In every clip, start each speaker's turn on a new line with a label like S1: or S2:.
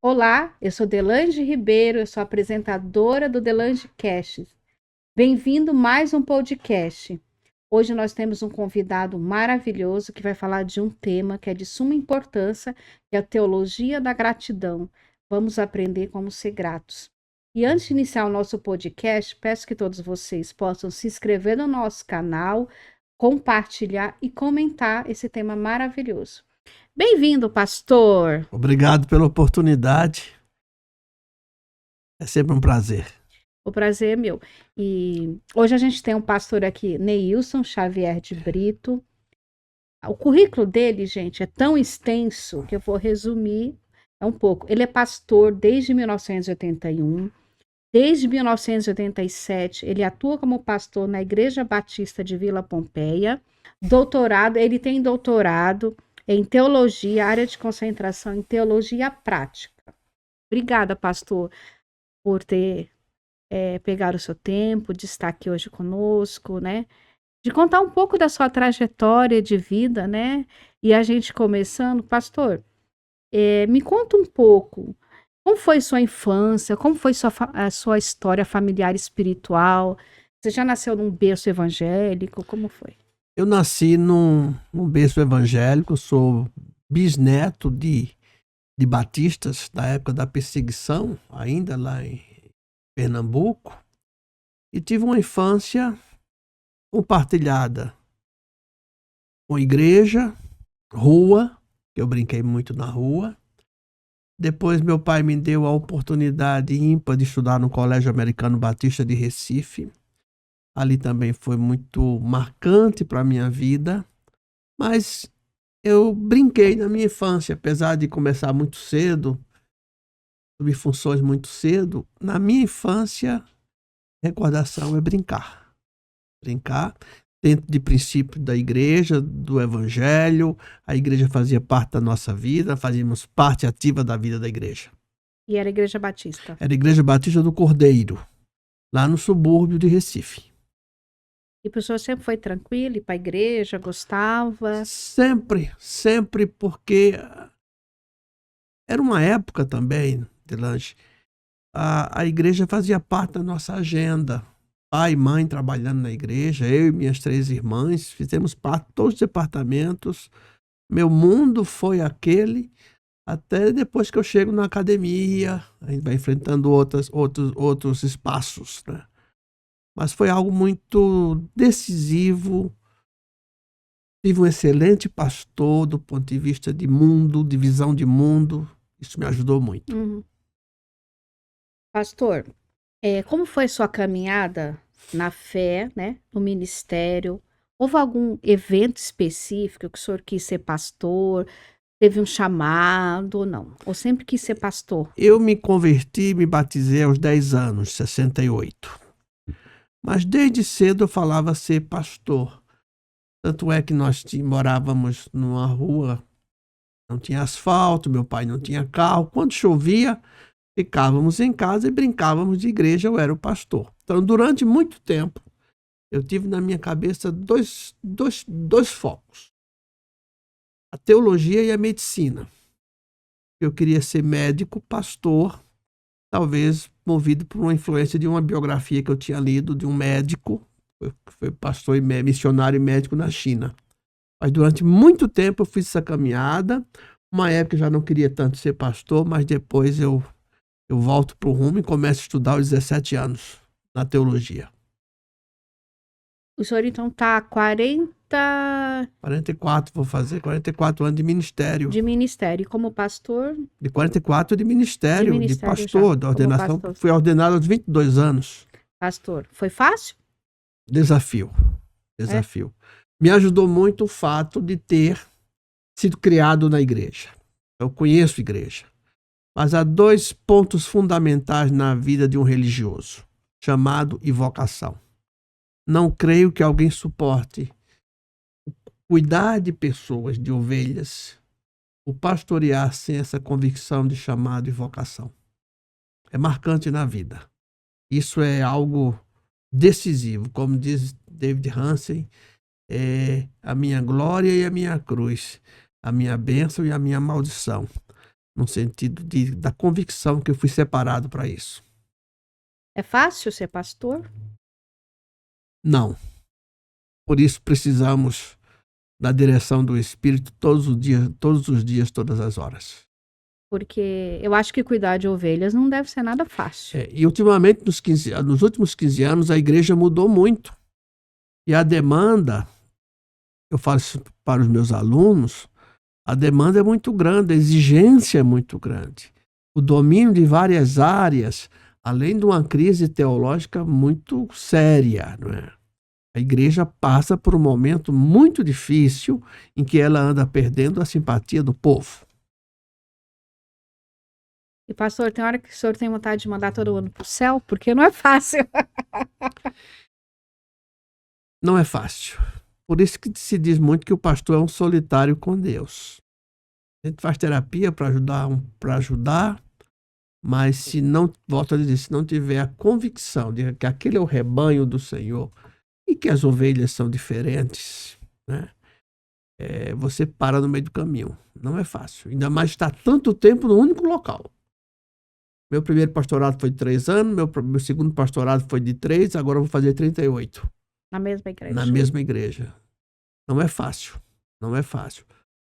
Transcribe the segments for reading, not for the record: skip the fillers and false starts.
S1: Olá, eu sou Delange Ribeiro, eu sou apresentadora do Delange Cast. Bem-vindo a mais um podcast. Hoje nós temos um convidado maravilhoso que vai falar de um tema que é de suma importância, que é a teologia da gratidão. Vamos aprender como ser gratos. E antes de iniciar o nosso podcast, peço que todos vocês possam se inscrever no nosso canal, compartilhar e comentar esse tema maravilhoso. Bem-vindo, pastor!
S2: Obrigado pela oportunidade. É sempre um prazer.
S1: O prazer é meu. E hoje a gente tem um pastor aqui, Neilson Xavier de Brito. O currículo dele, gente, é tão extenso que eu vou resumir um pouco. Ele é pastor desde 1981. Desde 1987, ele atua como pastor na Igreja Batista de Vila Pompeia. Doutorado, ele tem doutorado em teologia, área de concentração em teologia prática. Obrigada, pastor, por ter pegar o seu tempo, de estar aqui hoje conosco, né? De contar um pouco da sua trajetória de vida, né? E a gente começando, pastor, me conta um pouco, como foi sua infância, como foi a sua história familiar espiritual? Você já nasceu num berço evangélico? Como foi?
S2: Eu nasci num berço evangélico, sou bisneto de batistas da época da perseguição, ainda lá em Pernambuco, e tive uma infância compartilhada com igreja, rua, que eu brinquei muito na rua. Depois meu pai me deu a oportunidade ímpar de estudar no Colégio Americano Batista de Recife. Ali também foi muito marcante para a minha vida, mas eu brinquei na minha infância, apesar de começar muito cedo, assumir funções muito cedo. Na minha infância, recordação é brincar. Brincar dentro de princípios da igreja, do evangelho. A igreja fazia parte da nossa vida, fazíamos parte ativa da vida da igreja.
S1: E era a Igreja Batista?
S2: Era a Igreja Batista do Cordeiro, lá no subúrbio de Recife.
S1: E o senhor sempre foi tranquilo, ir para a igreja, gostava?
S2: Sempre, porque era uma época também, Delange, a igreja fazia parte da nossa agenda. Pai e mãe trabalhando na igreja, eu e minhas 3 irmãs, fizemos parte de todos os departamentos. Meu mundo foi aquele, até depois que eu chego na academia, a gente vai enfrentando outros espaços, né? Mas foi algo muito decisivo. Tive um excelente pastor do ponto de vista de mundo, de visão de mundo. Isso me ajudou muito.
S1: Uhum. Pastor, como foi sua caminhada na fé, né, no ministério? Houve algum evento específico que o senhor quis ser pastor? Teve um chamado ou não? Ou sempre quis ser pastor?
S2: Eu me converti, me batizei aos 10 anos, 68. Mas desde cedo eu falava ser pastor. Tanto é que nós morávamos numa rua, não tinha asfalto, meu pai não tinha carro. Quando chovia, ficávamos em casa e brincávamos de igreja, eu era o pastor. Então, durante muito tempo, eu tive na minha cabeça dois focos: a teologia e a medicina. Eu queria ser médico, pastor, talvez movido por uma influência de uma biografia que eu tinha lido de um médico, que foi pastor e missionário e médico na China. Mas durante muito tempo eu fiz essa caminhada. Uma época eu já não queria tanto ser pastor, mas depois eu volto para o rumo e começo a estudar aos 17 anos na teologia.
S1: O senhor então está há
S2: 44, vou fazer 44 anos de ministério.
S1: de ministério. E como pastor?
S2: De 44 de ministério, de pastor,
S1: já,
S2: da
S1: como
S2: ordenação.
S1: pastor.
S2: Fui ordenado aos 22 anos.
S1: Pastor, foi fácil?
S2: Desafio. Me ajudou muito o fato de ter sido criado na igreja. Eu conheço igreja. Mas há 2 pontos fundamentais na vida de um religioso: chamado e vocação. Não creio que alguém suporte cuidar de pessoas, de ovelhas, o pastorear sem essa convicção de chamado e vocação. É marcante na vida. Isso é algo decisivo. Como diz David Hansen, é a minha glória e a minha cruz, a minha bênção e a minha maldição. no sentido da convicção que eu fui separado para isso.
S1: É fácil ser pastor?
S2: Não. Por isso precisamos da direção do Espírito todos os dias, todas as horas.
S1: Porque eu acho que cuidar de ovelhas não deve ser nada fácil.
S2: E ultimamente, nos últimos 15 anos, a igreja mudou muito. E a demanda, eu falo isso para os meus alunos, a demanda é muito grande, a exigência é muito grande. O domínio de várias áreas, além de uma crise teológica muito séria, não é? A igreja passa por um momento muito difícil em que ela anda perdendo a simpatia do povo.
S1: E pastor, tem hora que o senhor tem vontade de mandar todo mundo para o céu? Porque não é fácil.
S2: Não é fácil. Por isso que se diz muito que o pastor é um solitário com Deus. A gente faz terapia para ajudar, mas se não, volto a dizer, se não tiver a convicção de que aquele é o rebanho do Senhor e que as ovelhas são diferentes, né? Você para no meio do caminho. Não é fácil. Ainda mais estar tanto tempo no único local. Meu primeiro pastorado foi de 3 anos, meu segundo pastorado foi de 3, agora eu vou fazer 38.
S1: Na mesma igreja.
S2: Na mesma igreja. Não é fácil. Não é fácil.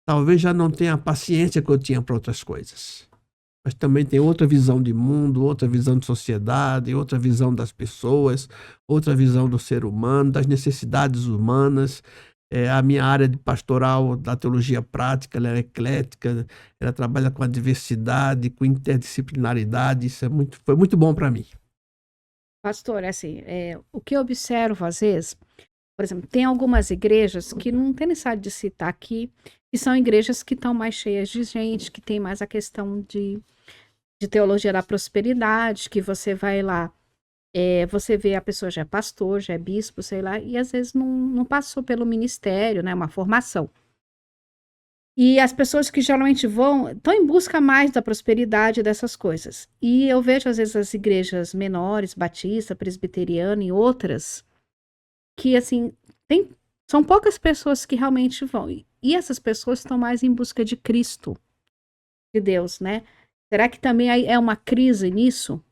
S2: Talvez já não tenha a paciência que eu tinha para outras coisas. Mas também tem outra visão de mundo, outra visão de sociedade, outra visão das pessoas, outra visão do ser humano, das necessidades humanas. A minha área de pastoral, da teologia prática, ela é eclética, ela trabalha com a diversidade, com interdisciplinaridade. Isso foi muito bom para mim.
S1: Pastor, assim, o que eu observo às vezes, por exemplo, tem algumas igrejas que não tem necessidade de citar aqui, que são igrejas que estão mais cheias de gente, que tem mais a questão de teologia da prosperidade, que você vai lá, você vê a pessoa já é pastor, já é bispo, sei lá, e às vezes não passou pelo ministério, né, uma formação. E as pessoas que geralmente estão em busca mais da prosperidade dessas coisas. E eu vejo às vezes as igrejas menores, batista, presbiteriana e outras, que assim, são poucas pessoas que realmente vão. E essas pessoas estão mais em busca de Cristo, de Deus, né? Será que também é uma crise nisso?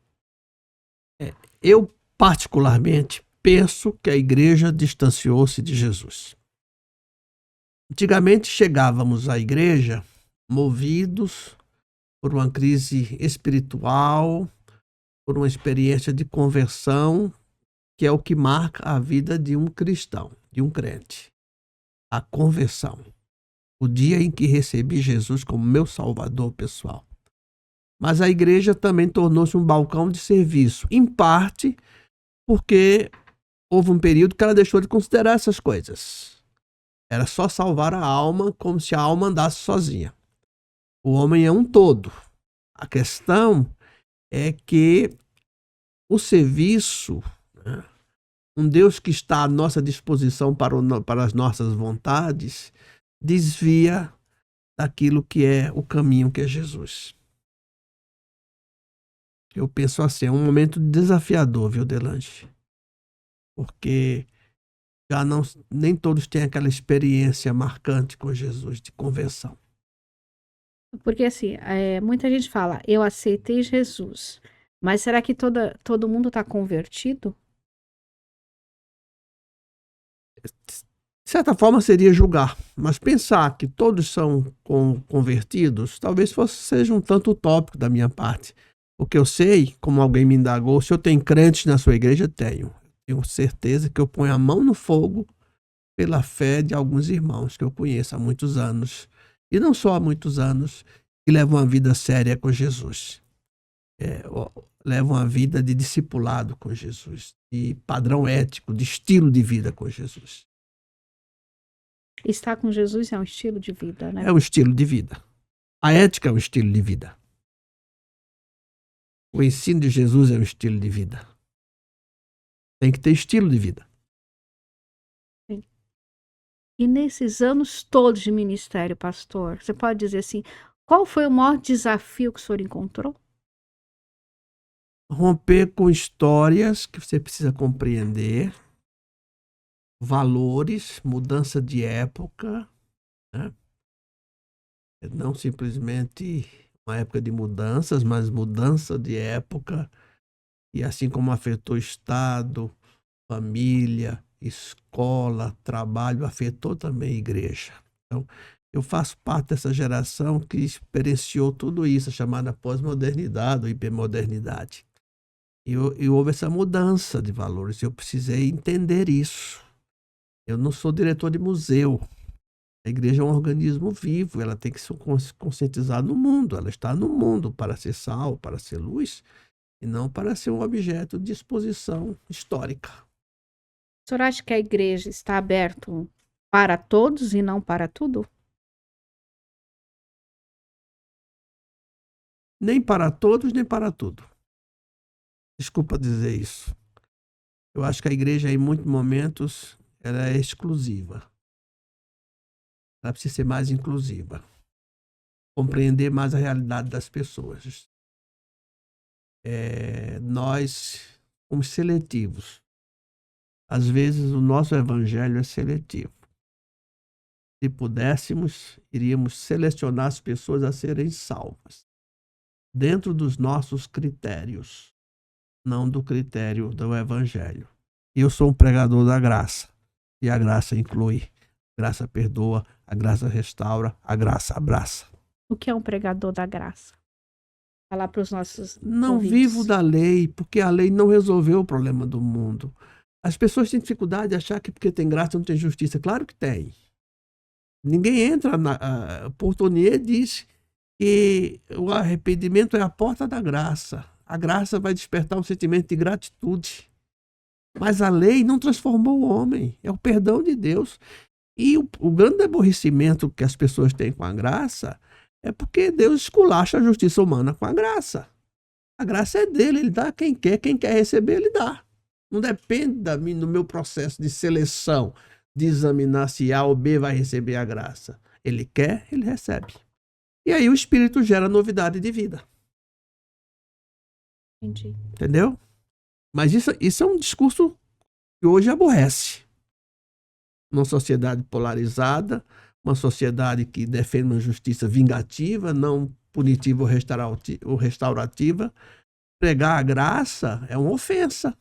S2: Eu, particularmente, penso que a igreja distanciou-se de Jesus. Antigamente chegávamos à igreja movidos por uma crise espiritual, por uma experiência de conversão, que é o que marca a vida de um cristão, de um crente. A conversão. O dia em que recebi Jesus como meu salvador pessoal. Mas a igreja também tornou-se um balcão de serviço, em parte porque houve um período que ela deixou de considerar essas coisas. Era só salvar a alma como se a alma andasse sozinha. O homem é um todo. A questão é que o serviço, né, um Deus que está à nossa disposição para as nossas vontades, desvia daquilo que é o caminho que é Jesus. Eu penso assim, é um momento desafiador, viu, Delange? Porque nem todos têm aquela experiência marcante com Jesus de conversão.
S1: Porque assim, muita gente fala, eu aceitei Jesus, mas será que todo mundo está convertido?
S2: De certa forma seria julgar, mas pensar que todos são convertidos talvez seja um tanto utópico da minha parte. Porque eu sei, como alguém me indagou, se eu tenho crentes na sua igreja, tenho. Tenho certeza que eu ponho a mão no fogo pela fé de alguns irmãos que eu conheço há muitos anos, e não só há muitos anos, que levam uma vida séria com Jesus. Levam uma vida de discipulado com Jesus, de padrão ético, de estilo de vida com Jesus.
S1: Estar com Jesus é um estilo de vida, né?
S2: É um estilo de vida. A ética é um estilo de vida. O ensino de Jesus é um estilo de vida. Tem que ter estilo de vida.
S1: Sim. E nesses anos todos de ministério, pastor, você pode dizer assim, qual foi o maior desafio que o senhor encontrou?
S2: Romper com histórias que você precisa compreender, valores, mudança de época, né? Não simplesmente uma época de mudanças, mas mudança de época, e assim como afetou Estado, família, escola, trabalho, afetou também a igreja. Então, eu faço parte dessa geração que experienciou tudo isso, chamada pós-modernidade ou hipermodernidade. E houve essa mudança de valores, eu precisei entender isso. Eu não sou diretor de museu. A igreja é um organismo vivo, ela tem que se conscientizar no mundo, ela está no mundo para ser sal, para ser luz, e não para ser um objeto de exposição histórica.
S1: O senhor acha que a igreja está aberta para todos e não para tudo?
S2: Nem para todos, nem para tudo. Desculpa dizer isso. Eu acho que a igreja, em muitos momentos, ela é exclusiva. Ela precisa ser mais inclusiva. Compreender mais a realidade das pessoas. Nós somos seletivos. Às vezes o nosso evangelho é seletivo. Se pudéssemos, iríamos selecionar as pessoas a serem salvas, dentro dos nossos critérios, não do critério do evangelho. Eu sou um pregador da graça, e a graça inclui, a graça perdoa, a graça restaura, a graça abraça.
S1: O que é um pregador da graça? Falar para os nossos
S2: Não
S1: ouvintes.
S2: vivo da lei, porque a lei não resolveu o problema do mundo. As pessoas têm dificuldade de achar que porque tem graça não tem justiça. Claro que tem. Ninguém entra Portonier diz que o arrependimento é a porta da graça. A graça vai despertar um sentimento de gratitude. Mas a lei não transformou o homem. É o perdão de Deus. E o grande aborrecimento que as pessoas têm com a graça é porque Deus esculacha a justiça humana com a graça. A graça é dele, ele dá a quem quer receber, ele dá. Não depende do meu processo de seleção, de examinar se A ou B vai receber a graça. Ele quer, ele recebe. E aí o Espírito gera novidade de vida.
S1: Entendi.
S2: Entendeu? Mas isso é um discurso que hoje aborrece. Uma sociedade polarizada, uma sociedade que defende uma justiça vingativa, não punitiva ou restaurativa. Pregar a graça é uma ofensa.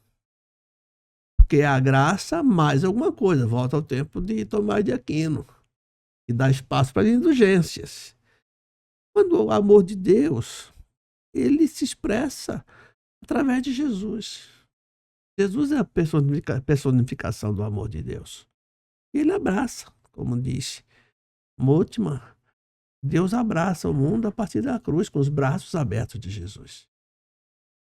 S2: Porque a graça mais alguma coisa. Volta ao tempo de Tomás de Aquino. E dá espaço para indulgências. Quando o amor de Deus, ele se expressa através de Jesus. Jesus é a personificação do amor de Deus. E ele abraça, como disse Moltmann, Deus abraça o mundo a partir da cruz, com os braços abertos de Jesus.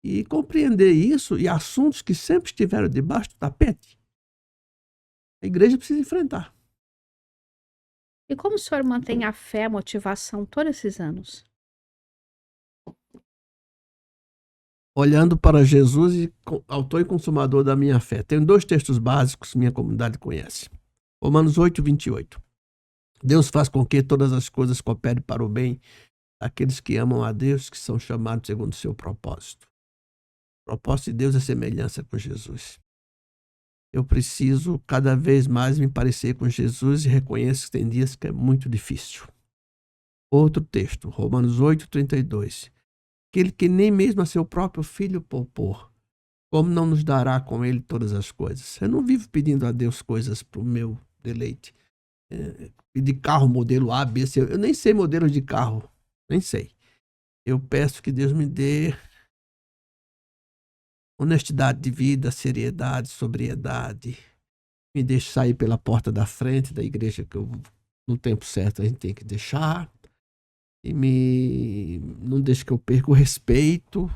S2: E compreender isso e assuntos que sempre estiveram debaixo do tapete, a igreja precisa enfrentar.
S1: E como o senhor mantém a fé, a motivação todos esses anos?
S2: Olhando para Jesus, autor e consumador da minha fé. Tenho 2 textos básicos que minha comunidade conhece. Romanos 8, 28. Deus faz com que todas as coisas cooperem para o bem daqueles que amam a Deus, que são chamados segundo o seu propósito. O propósito de Deus é semelhança com Jesus. Eu preciso cada vez mais me parecer com Jesus e reconheço que tem dias que é muito difícil. Outro texto, Romanos 8, 32. Aquele que nem mesmo a seu próprio filho poupou, como não nos dará com ele todas as coisas? Eu não vivo pedindo a Deus coisas para o meu deleite. De carro modelo A, B, C. Eu nem sei modelo de carro. Nem sei. Eu peço que Deus me dê honestidade de vida, seriedade, sobriedade. Me deixe sair pela porta da frente da igreja que no tempo certo a gente tem que deixar. E não deixe que eu perca o respeito,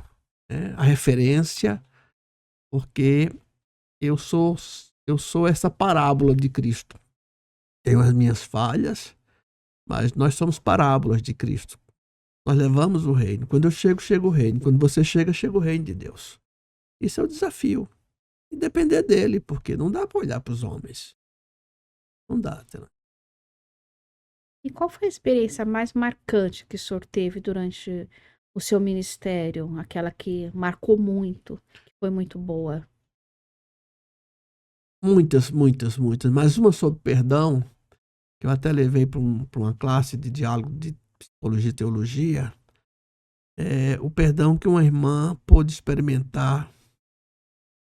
S2: né, a referência, porque eu sou essa parábola de Cristo. Tenho as minhas falhas, mas nós somos parábolas de Cristo. Nós levamos o reino. Quando eu chego, chega o reino. Quando você chega, chega o reino de Deus. Isso é o desafio. E depender dele, porque não dá para olhar para os homens. Não dá.
S1: E qual foi a experiência mais marcante que o senhor teve durante o seu ministério? Aquela que marcou muito, que foi muito boa?
S2: Muitas. Mas uma sobre perdão, que eu até levei para uma classe de diálogo de psicologia e teologia, o perdão que uma irmã pôde experimentar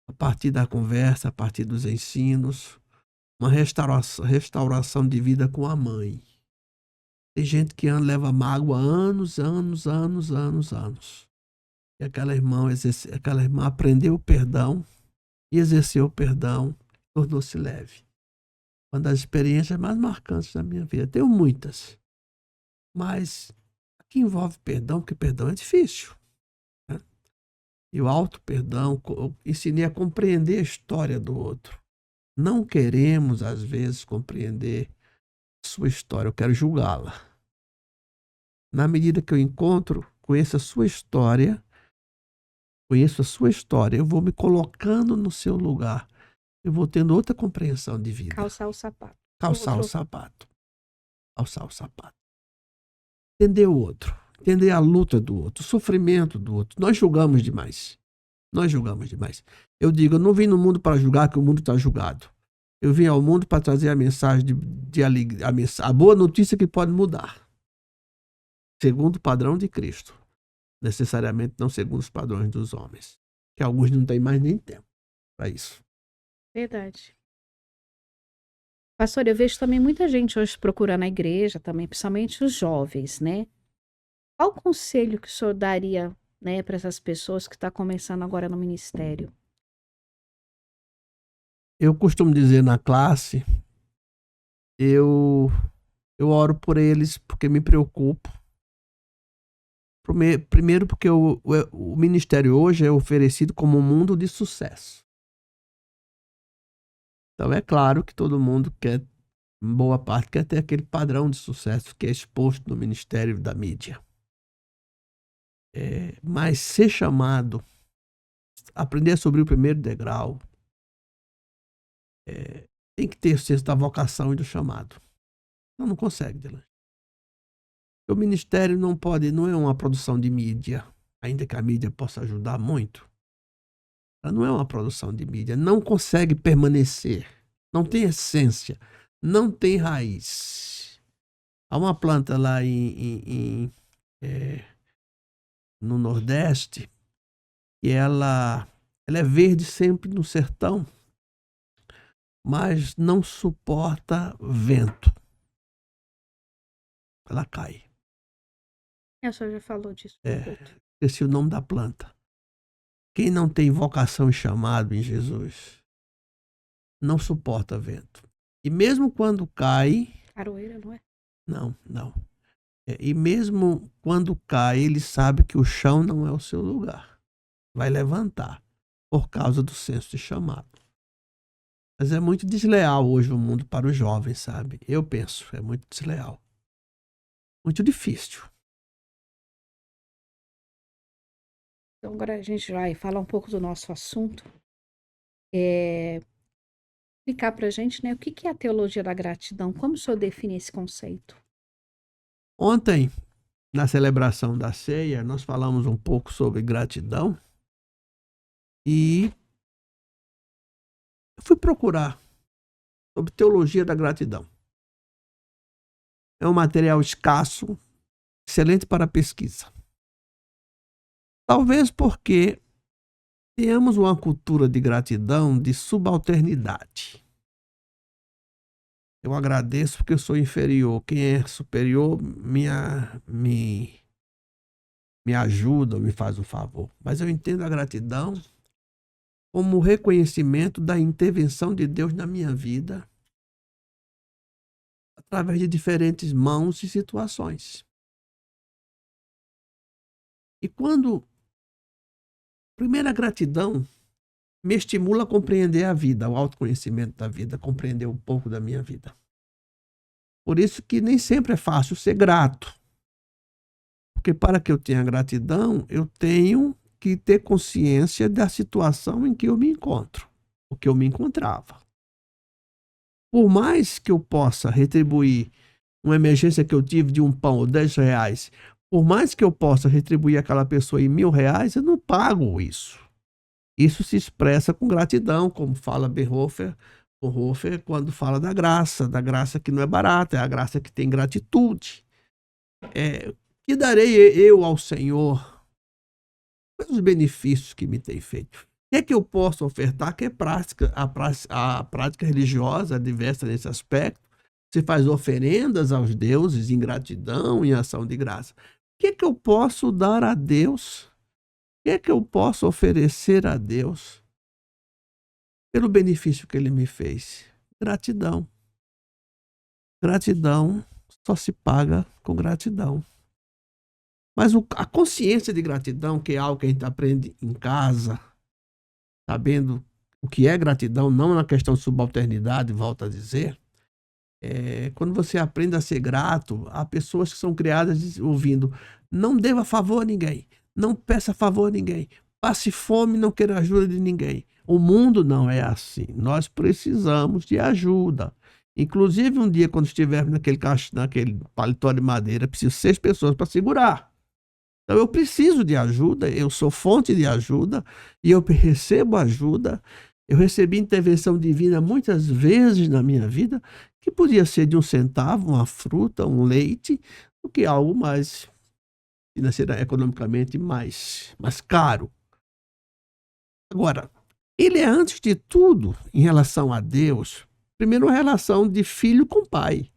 S2: a partir da conversa, a partir dos ensinos, uma restauração de vida com a mãe. Tem gente que leva mágoa anos. E aquela irmã aprendeu o perdão e exerceu o perdão, tornou-se leve. Uma das experiências mais marcantes da minha vida. Tenho muitas, mas aqui envolve perdão, porque perdão é difícil. Né? E o auto-perdão, eu ensinei a compreender a história do outro. Não queremos, às vezes, compreender a sua história, eu quero julgá-la. Na medida que eu conheço a sua história, eu vou me colocando no seu lugar. Eu vou tendo outra compreensão de vida.
S1: Calçar o sapato.
S2: Calçar o sapato. Entender o outro. Entender a luta do outro, o sofrimento do outro. Nós julgamos demais. Eu digo, eu não vim no mundo para julgar, que o mundo está julgado. Eu vim ao mundo para trazer a mensagem de alegria, a boa notícia que pode mudar. Segundo o padrão de Cristo. Necessariamente não segundo os padrões dos homens. Que alguns não têm mais nem tempo para isso.
S1: Verdade. Pastor, eu vejo também muita gente hoje procurando a igreja também, principalmente os jovens, né? Qual conselho que o senhor daria, né, para essas pessoas que estão começando agora no ministério?
S2: Eu costumo dizer na classe, eu oro por eles porque me preocupo. Primeiro porque o ministério hoje é oferecido como um mundo de sucesso. Então é claro que todo mundo quer, boa parte, quer ter aquele padrão de sucesso que é exposto no ministério da mídia. Mas ser chamado, aprender sobre o primeiro degrau, tem que ter o senso da vocação e do chamado. Não consegue, Delange. O ministério não é uma produção de mídia, ainda que a mídia possa ajudar muito. Ela não é uma produção de mídia, não consegue permanecer, não tem essência, não tem raiz. Há uma planta lá no Nordeste e ela é verde sempre no sertão, mas não suporta vento. Ela cai.
S1: O senhor já falou disso.
S2: Esqueci o nome da planta. Quem não tem vocação e chamado em Jesus não suporta vento. E mesmo quando cai...
S1: Caroeira, não é?
S2: Não. E mesmo quando cai, ele sabe que o chão não é o seu lugar. Vai levantar por causa do senso de chamado. Mas é muito desleal hoje o mundo para os jovens, sabe? Eu penso, é muito desleal. Muito difícil.
S1: Então agora a gente vai falar um pouco do nosso assunto. Explicar pra gente, né, o que é a teologia da gratidão? Como o senhor define esse conceito?
S2: Ontem, na celebração da ceia, nós falamos um pouco sobre gratidão e eu fui procurar sobre teologia da gratidão. É um material escasso, excelente para pesquisa. Talvez porque tenhamos uma cultura de gratidão de subalternidade. Eu agradeço porque eu sou inferior. Quem é superior me ajuda, me faz um favor. Mas eu entendo a gratidão como reconhecimento da intervenção de Deus na minha vida através de diferentes mãos e situações. E quando primeiro a gratidão me estimula a compreender a vida, o autoconhecimento da vida, compreender um pouco da minha vida. Por isso que nem sempre é fácil ser grato. Porque para que eu tenha gratidão, eu tenho que ter consciência da situação em que eu me encontro, o que eu me encontrava. Por mais que eu possa retribuir uma emergência que eu tive de um pão ou 10 reais, por mais que eu possa retribuir aquela pessoa em R$1.000, eu não pago isso. Isso se expressa com gratidão, como fala Bonhoeffer quando fala da graça que não é barata, é a graça que tem gratitude. Que darei eu ao Senhor pelos benefícios que me tem feito. O que é que eu posso ofertar? Que é a prática religiosa diversa nesse aspecto. Você faz oferendas aos deuses em gratidão, em ação de graça. O que é que eu posso dar a Deus? O que é que eu posso oferecer a Deus pelo benefício que Ele me fez? Gratidão. Gratidão só se paga com gratidão. Mas a consciência de gratidão, que é algo que a gente aprende em casa, sabendo o que é gratidão, não na questão de subalternidade, volto a dizer, quando você aprende a ser grato, há pessoas que são criadas ouvindo: não deva favor a ninguém, não peça favor a ninguém, passe fome, não queira ajuda de ninguém. O mundo não é assim. Nós precisamos de ajuda. Inclusive, um dia, quando estivermos naquele paletó de madeira, preciso 6 pessoas para segurar. Então, eu preciso de ajuda, eu sou fonte de ajuda e eu recebo ajuda. Eu recebi intervenção divina muitas vezes na minha vida, que podia ser de 1 centavo, uma fruta, um leite, do que algo mais financeira, economicamente mais caro. Agora, ele é, antes de tudo, em relação a Deus, primeiro uma relação de filho com pai,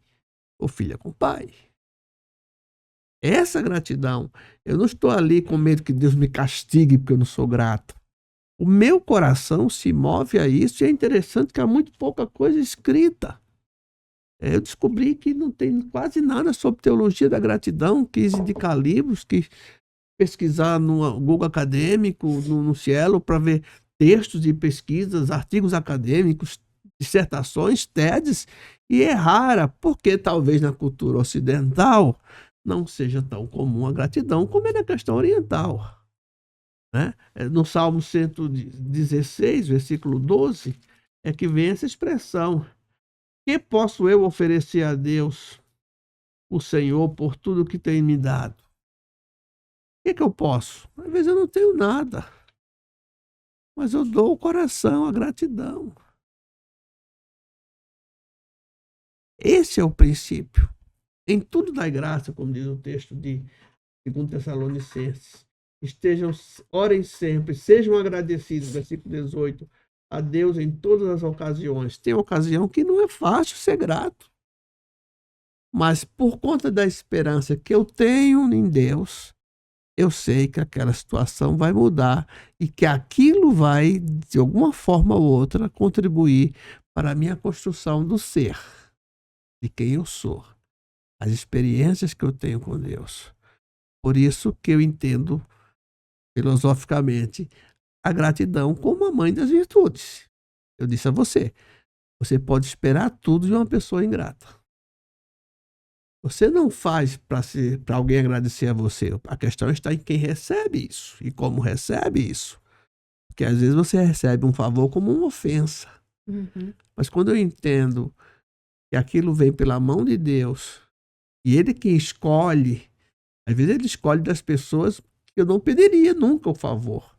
S2: ou filha com pai. Essa gratidão, eu não estou ali com medo que Deus me castigue porque eu não sou grato. O meu coração se move a isso e é interessante que há muito pouca coisa escrita. Eu descobri que não tem quase nada sobre teologia da gratidão, quis indicar livros, quis pesquisar no Google Acadêmico, no Cielo, para ver textos de pesquisas, artigos acadêmicos, dissertações, TEDs, e é rara, porque talvez na cultura ocidental não seja tão comum a gratidão como é na questão oriental. Né? No Salmo 116, versículo 12, é que vem essa expressão: que posso eu oferecer a Deus, o Senhor, por tudo que tem me dado? O que eu posso? Às vezes eu não tenho nada, mas eu dou o coração, a gratidão. Esse é o princípio. Em tudo dai graça, como diz o texto de 2 Tessalonicenses. Orem sempre, sejam agradecidos, versículo 18, a Deus em todas as ocasiões. Tem ocasião que não é fácil ser grato. Mas por conta da esperança que eu tenho em Deus, eu sei que aquela situação vai mudar e que aquilo vai, de alguma forma ou outra, contribuir para a minha construção do ser, de quem eu sou, as experiências que eu tenho com Deus. Por isso que eu entendo, filosoficamente, a gratidão como a mãe das virtudes. Eu disse a você, você pode esperar tudo de uma pessoa ingrata. Você não faz para alguém agradecer a você. A questão está em quem recebe isso e como recebe isso. Porque às vezes você recebe um favor como uma ofensa.
S1: Uhum.
S2: Mas quando eu entendo que aquilo vem pela mão de Deus e Ele que escolhe, às vezes Ele escolhe das pessoas que eu não pediria nunca o favor.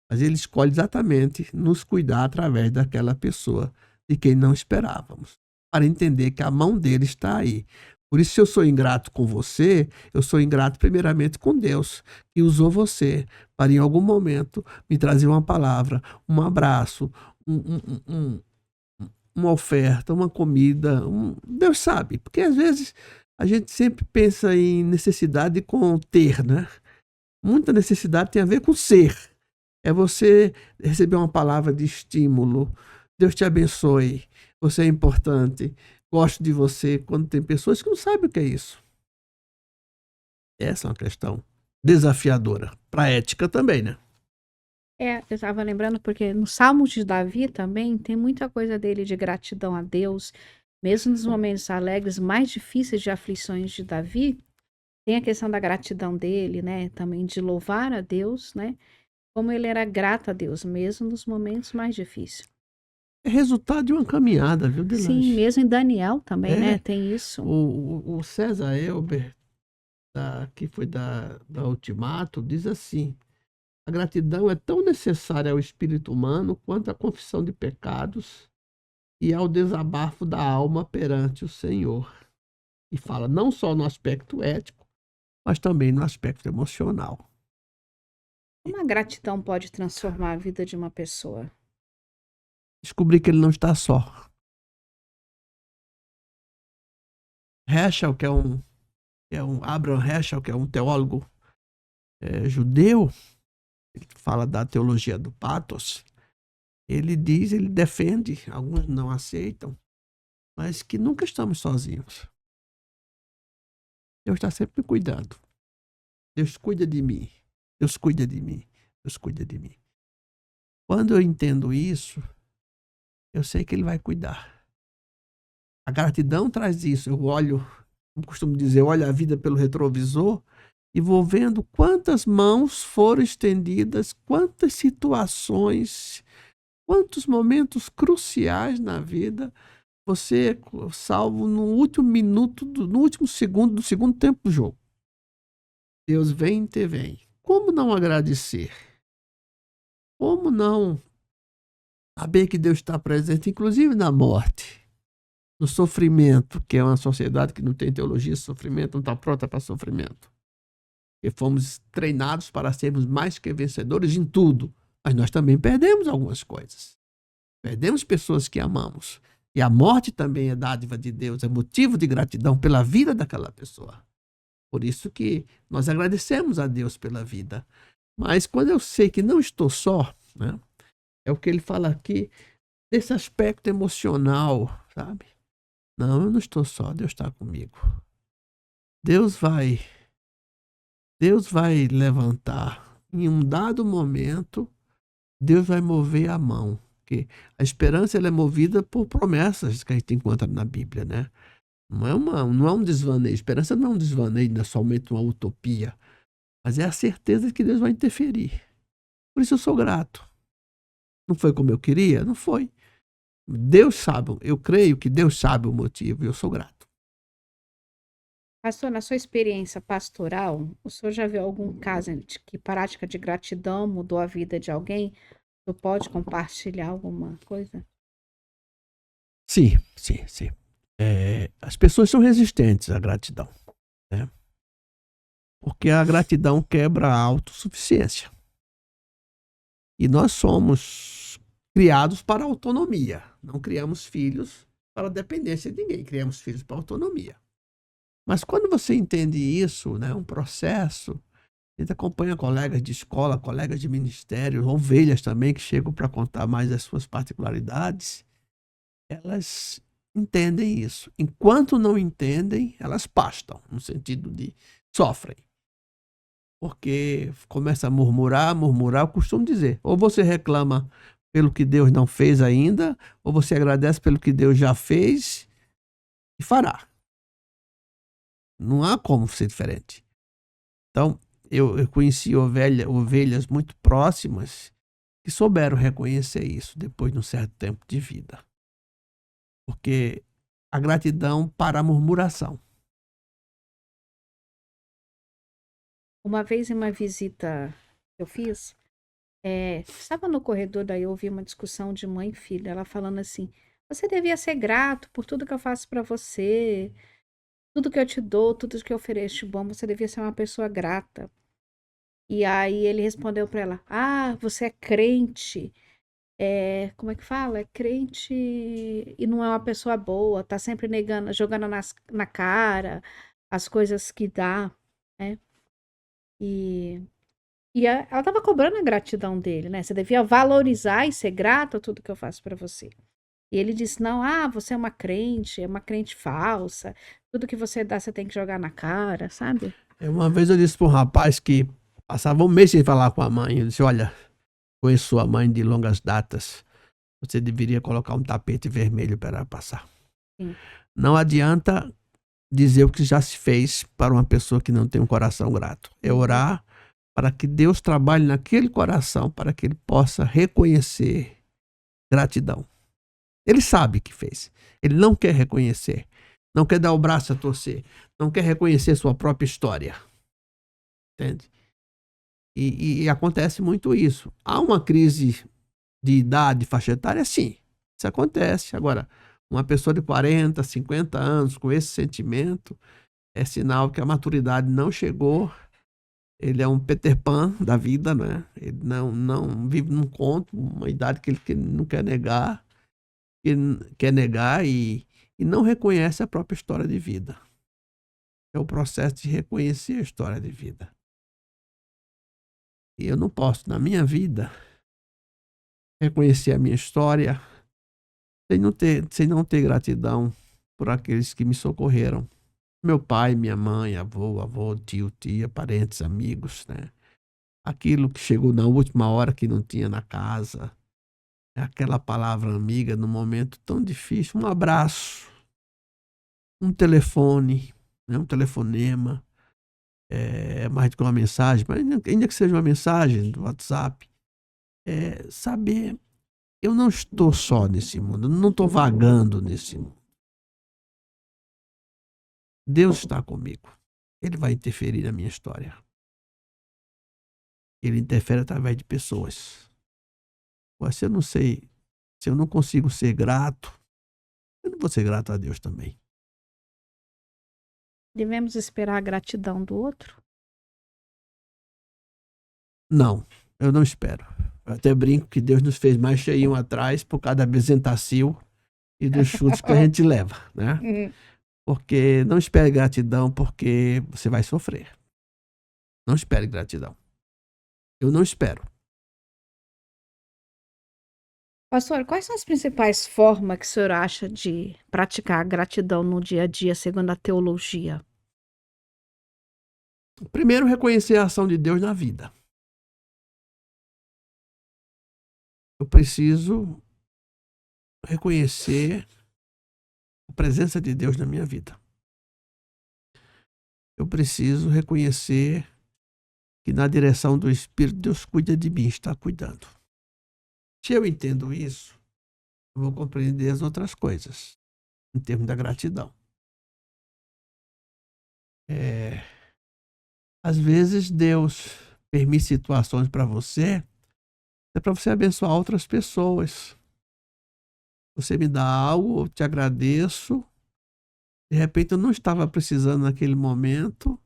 S2: Mas Ele escolhe exatamente nos cuidar através daquela pessoa de quem não esperávamos. Para entender que a mão dele está aí. Por isso, se eu sou ingrato com você, eu sou ingrato primeiramente com Deus, que usou você para, em algum momento, me trazer uma palavra, um abraço, uma oferta, uma comida. Deus sabe, porque às vezes a gente sempre pensa em necessidade com ter, né? Muita necessidade tem a ver com ser. É você receber uma palavra de estímulo. Deus te abençoe. Você é importante. Gosto de você, quando tem pessoas que não sabem o que é isso. Essa é uma questão desafiadora. Para a ética também, né?
S1: Eu estava lembrando porque no Salmos de Davi também tem muita coisa dele de gratidão a Deus. Mesmo nos momentos alegres, mais difíceis de aflições de Davi, tem a questão da gratidão dele, né? Também de louvar a Deus, né? Como ele era grato a Deus, mesmo nos momentos mais difíceis.
S2: É resultado de uma caminhada, viu, Delange?
S1: Sim, mesmo em Daniel também, né? Tem isso.
S2: O César Elber, que foi da Ultimato, diz assim: a gratidão é tão necessária ao espírito humano quanto a confissão de pecados e ao desabafo da alma perante o Senhor. E fala não só no aspecto ético, mas também no aspecto emocional.
S1: Como a gratidão pode transformar a vida de uma pessoa?
S2: Descobrir que ele não está só. Heschel, Abraham Heschel, que é um teólogo judeu, ele fala da teologia do pathos. Ele defende, alguns não aceitam, mas que nunca estamos sozinhos. Deus está sempre me cuidando. Deus cuida de mim. Deus cuida de mim. Deus cuida de mim. Quando eu entendo isso, eu sei que Ele vai cuidar. A gratidão traz isso. Eu olho, como costumo dizer, eu olho a vida pelo retrovisor e vou vendo quantas mãos foram estendidas, quantas situações, quantos momentos cruciais na vida você é salvo no último minuto, no último segundo do segundo tempo do jogo. Deus vem e intervém. Como não agradecer? Como não saber que Deus está presente, inclusive na morte, no sofrimento, que é uma sociedade que não tem teologia de sofrimento, não está pronta para sofrimento. E fomos treinados para sermos mais que vencedores em tudo, mas nós também perdemos algumas coisas. Perdemos pessoas que amamos. E a morte também é dádiva de Deus, é motivo de gratidão pela vida daquela pessoa. Por isso que nós agradecemos a Deus pela vida. Mas quando eu sei que não estou só, né, é o que ele fala aqui, desse aspecto emocional, sabe? Não, eu não estou só, Deus está comigo. Deus vai levantar. Em um dado momento, Deus vai mover a mão. Porque a esperança ela é movida por promessas que a gente encontra na Bíblia, né? Não é um desvaneio. Esperança não é um desvaneio, não é somente uma utopia. Mas é a certeza de que Deus vai interferir. Por isso eu sou grato. Não foi como eu queria? Não foi. Deus sabe, eu creio que Deus sabe o motivo e eu sou grato.
S1: Pastor, na sua experiência pastoral, o senhor já viu algum caso de que prática de gratidão mudou a vida de alguém? O senhor pode compartilhar alguma coisa?
S2: Sim. As pessoas são resistentes à gratidão, né? Porque a gratidão quebra a autossuficiência. E nós somos criados para a autonomia. Não criamos filhos para a dependência de ninguém. Criamos filhos para a autonomia. Mas quando você entende isso, né, um processo, a gente acompanha colegas de escola, colegas de ministério, ovelhas também que chegam para contar mais as suas particularidades, elas entendem isso. Enquanto não entendem, elas pastam, no sentido de sofrem. Porque começa a murmurar, eu costumo dizer, ou você reclama pelo que Deus não fez ainda, ou você agradece pelo que Deus já fez e fará. Não há como ser diferente. Então, eu conheci ovelhas muito próximas que souberam reconhecer isso depois de um certo tempo de vida. Porque a gratidão para a murmuração.
S1: Uma vez em uma visita que eu fiz, estava no corredor, daí eu ouvi uma discussão de mãe e filha, ela falando assim, você devia ser grato por tudo que eu faço para você, tudo que eu te dou, tudo que eu ofereço de bom, você devia ser uma pessoa grata. E aí ele respondeu para ela, você é crente, como é que fala? É crente e não é uma pessoa boa, tá sempre negando, jogando na cara as coisas que dá, né? E ela estava cobrando a gratidão dele, né? Você devia valorizar e ser grato a tudo que eu faço para você. E ele disse: não, você é uma crente falsa, tudo que você dá você tem que jogar na cara, sabe?
S2: Uma vez eu disse para um rapaz que passava um mês sem falar com a mãe. Eu disse: olha, conheço sua mãe de longas datas. Você deveria colocar um tapete vermelho para ela passar.
S1: Sim.
S2: Não adianta dizer o que já se fez para uma pessoa que não tem um coração grato. É orar para que Deus trabalhe naquele coração, para que ele possa reconhecer gratidão. Ele sabe que fez. Ele não quer reconhecer. Não quer dar o braço a torcer. Não quer reconhecer sua própria história. Entende? E acontece muito isso. Há uma crise de idade, faixa etária, sim. Isso acontece. Agora, uma pessoa de 40, 50 anos com esse sentimento é sinal que a maturidade não chegou Ele é um Peter Pan da vida, né? Ele não vive num conto, uma idade que ele não quer negar, e não reconhece a própria história de vida. É o processo de reconhecer a história de vida. E eu não posso, na minha vida, reconhecer a minha história sem não ter gratidão por aqueles que me socorreram. Meu pai, minha mãe, avô, tio, tia, parentes, amigos, né? Aquilo que chegou na última hora que não tinha na casa. Aquela palavra amiga no momento tão difícil. Um abraço, um telefone, né? Um telefonema. Mais do que uma mensagem, mas ainda que seja uma mensagem do WhatsApp. Saber, eu não estou só nesse mundo, não estou vagando nesse mundo. Deus está comigo. Ele vai interferir na minha história. Ele interfere através de pessoas. Mas se eu não sei, se eu não consigo ser grato, eu não vou ser grato a Deus também.
S1: Devemos esperar a gratidão do outro?
S2: Não, eu não espero. Eu até brinco que Deus nos fez mais cheinho atrás por causa da apresentação e dos chutes que a gente leva, né? Porque não espere gratidão, porque você vai sofrer. Não espere gratidão. Eu não espero.
S1: Pastor, quais são as principais formas que o senhor acha de praticar a gratidão no dia a dia, segundo a teologia?
S2: Primeiro, reconhecer a ação de Deus na vida. Eu preciso reconhecer a presença de Deus na minha vida. Eu preciso reconhecer que na direção do Espírito Deus cuida de mim, está cuidando. Se eu entendo isso, eu vou compreender as outras coisas, em termos da gratidão. Às vezes Deus permite situações para você, é para você abençoar outras pessoas. Você me dá algo, eu te agradeço. De repente eu não estava precisando naquele momento.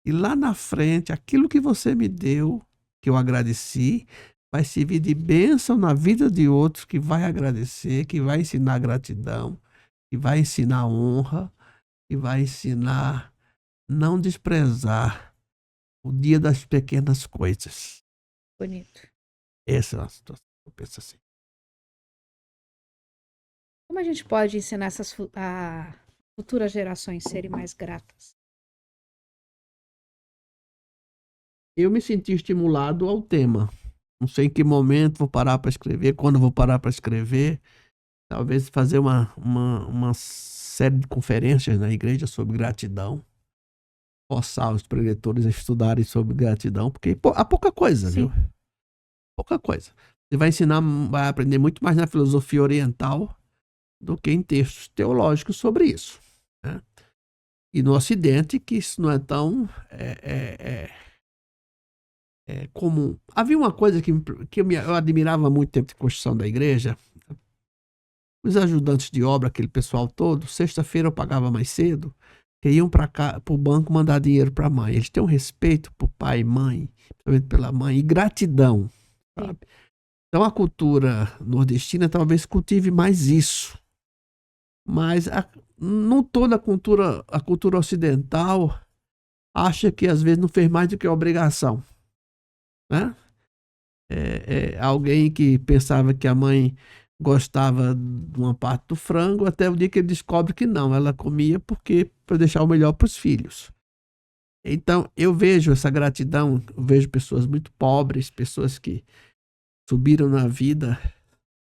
S2: E lá na frente, aquilo que você me deu, que eu agradeci, vai servir de bênção na vida de outros que vai agradecer, que vai ensinar gratidão, que vai ensinar honra, que vai ensinar não desprezar o dia das pequenas coisas.
S1: Bonito.
S2: Essa é uma situação que eu penso assim.
S1: Como a gente pode ensinar a futuras gerações a serem mais gratas?
S2: Eu me senti estimulado ao tema. Não sei em que momento vou parar para escrever, quando vou parar para escrever. Talvez fazer uma série de conferências na igreja sobre gratidão. Forçar os preletores a estudarem sobre gratidão, porque há pouca coisa,
S1: Sim.
S2: viu? Pouca coisa. Você vai ensinar, vai aprender muito mais na filosofia oriental do que em textos teológicos sobre isso, né? E no Ocidente, que isso não é tão comum. Havia uma coisa que eu admirava muito no tempo de construção da igreja. Os ajudantes de obra, aquele pessoal todo, sexta-feira eu pagava mais cedo, que iam para o banco mandar dinheiro para a mãe. Eles têm um respeito por pai e mãe, principalmente pela mãe, e gratidão, sabe? Então a cultura nordestina talvez cultive mais isso. Mas não toda a cultura ocidental acha que às vezes não fez mais do que a obrigação, né? Alguém que pensava que a mãe gostava de uma parte do frango, até o dia que ele descobre que não, ela comia porque para deixar o melhor para os filhos. Então eu vejo essa gratidão, eu vejo pessoas muito pobres, pessoas que subiram na vida